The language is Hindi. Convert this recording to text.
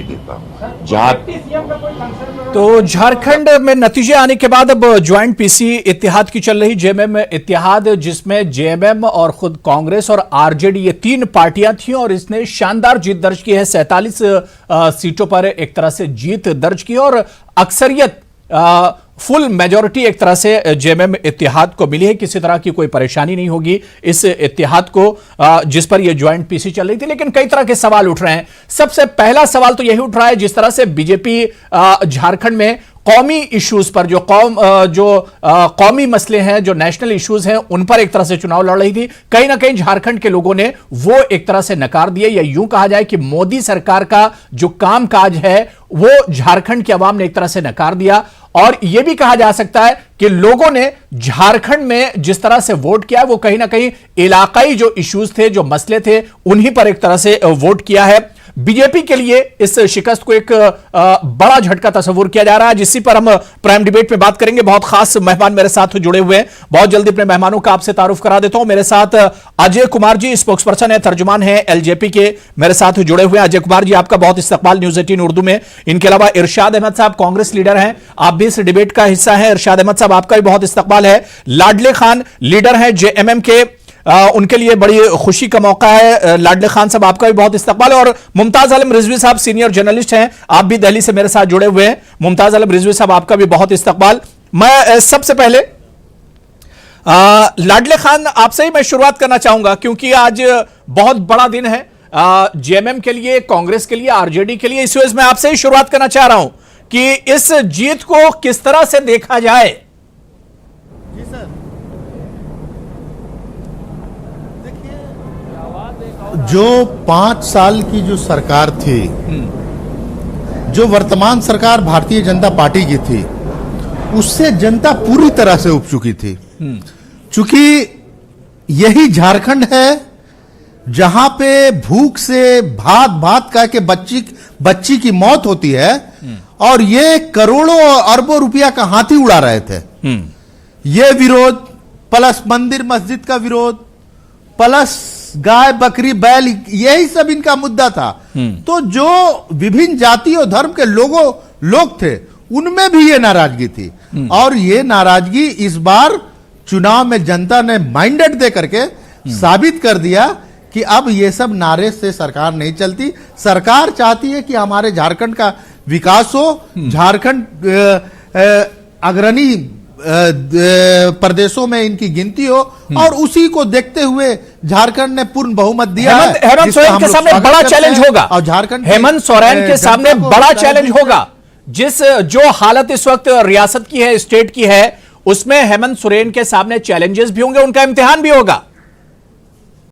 देता हूं। तो झारखंड में नतीजे आने के बाद अब ज्वाइंट पीसी इत्तेहाद की चल रही, जेएमएम इत्तेहाद, जिसमें जेएमएम और खुद कांग्रेस और आरजेडी ये तीन पार्टियां थी और इसने शानदार जीत दर्ज की है। 47 सीटों पर एक तरह से जीत दर्ज की और अक्सरियत फुल मेजॉरिटी एक तरह से जेएमएम इत्तेहाद को मिली है। किसी तरह की कोई परेशानी नहीं होगी इस इत्तेहाद को, जिस पर यह ज्वाइंट पीसी चल रही थी। लेकिन कई तरह के सवाल उठ रहे हैं। सबसे पहला सवाल तो यही उठ रहा है, जिस तरह से बीजेपी झारखंड में कौमी इश्यूज पर जो कौमी मसले हैं, जो नेशनल इश्यूज हैं, उन पर एक तरह से चुनाव लड़ रही थी। कहीं ना कहीं झारखंड के लोगों ने वो एक तरह से नकार दिए, या यूं कहा जाए कि मोदी सरकार का जो कामकाज है वो झारखंड की आवाम ने एक तरह से नकार दिया। और यह भी कहा जा सकता है कि लोगों ने झारखंड में जिस तरह से वोट किया वो कहीं ना कहीं इलाकाई जो इश्यूज थे, जो मसले थे, उन्हीं पर एक तरह से वोट किया है। बीजेपी के लिए इस शिकस्त को एक बड़ा झटका तस्वुर किया जा रहा है, जिसी पर हम प्राइम डिबेट में बात करेंगे। बहुत खास मेहमान मेरे साथ जुड़े हुए हैं। बहुत जल्दी अपने मेहमानों का आपसे तारुफ करा देता हूं। मेरे साथ अजय कुमार जी, स्पोक्सपर्सन है, तर्जुमान है एलजेपी के, मेरे साथ जुड़े हुए हैं। अजय कुमार जी, आपका बहुत इस्तकबाल न्यूज 18 उर्दू में। इनके अलावा इरशाद अहमद साहब, कांग्रेस लीडर हैं, आप भी इस डिबेट का हिस्सा है। इरशाद अहमद साहब, आपका भी बहुत इस्तकबाल है। लाडले खान लीडर है जेएमएम के, उनके लिए बड़ी खुशी का मौका है। लाडले खान साहब, आपका भी बहुत इस्तकबाल है। और मुमताज आलम रिजवी साहब सीनियर जर्नलिस्ट हैं, आप भी दिल्ली से मेरे साथ जुड़े हुए हैं। मुमताज आलम रिजवी साहब, आपका भी बहुत इस्तकबाल। मैं सबसे पहले लाडले खान आपसे ही मैं शुरुआत करना चाहूंगा, क्योंकि आज बहुत बड़ा दिन है जेएमएम के लिए, कांग्रेस के लिए, आरजेडी के लिए। इस वजह से मैं आपसे ही शुरुआत करना चाह रहा हूं कि इस जीत को किस तरह से देखा जाए। जी सर, जो 5 साल की जो सरकार थी, जो वर्तमान सरकार भारतीय जनता पार्टी की थी, उससे जनता पूरी तरह से उब चुकी थी। चूंकि यही झारखंड है जहां पे भूख से भात भात कह के बच्ची की मौत होती है, और ये करोड़ों अरबों रुपया का हाथी उड़ा रहे थे। ये विरोध प्लस मंदिर मस्जिद का विरोध प्लस गाय बकरी बैल, यही सब इनका मुद्दा था। तो जो विभिन्न जाति और धर्म के लोग थे, उनमें भी ये नाराजगी थी। और ये नाराजगी इस बार चुनाव में जनता ने माइंडेड दे करके साबित कर दिया कि अब ये सब नारे से सरकार नहीं चलती। सरकार चाहती है कि हमारे झारखंड का विकास हो, झारखंड अग्रणी प्रदेशों में इनकी गिनती हो, और उसी को देखते हुए झारखंड ने पूर्ण बहुमत दिया है। हेमंत सोरेन के सामने बड़ा चैलेंज होगा, और झारखंड हेमंत सोरेन के सामने बड़ा चैलेंज होगा। जो हालत इस वक्त रियासत की है, स्टेट की है, उसमें हेमंत सोरेन के सामने चैलेंजेस भी होंगे, उनका इम्तिहान भी होगा।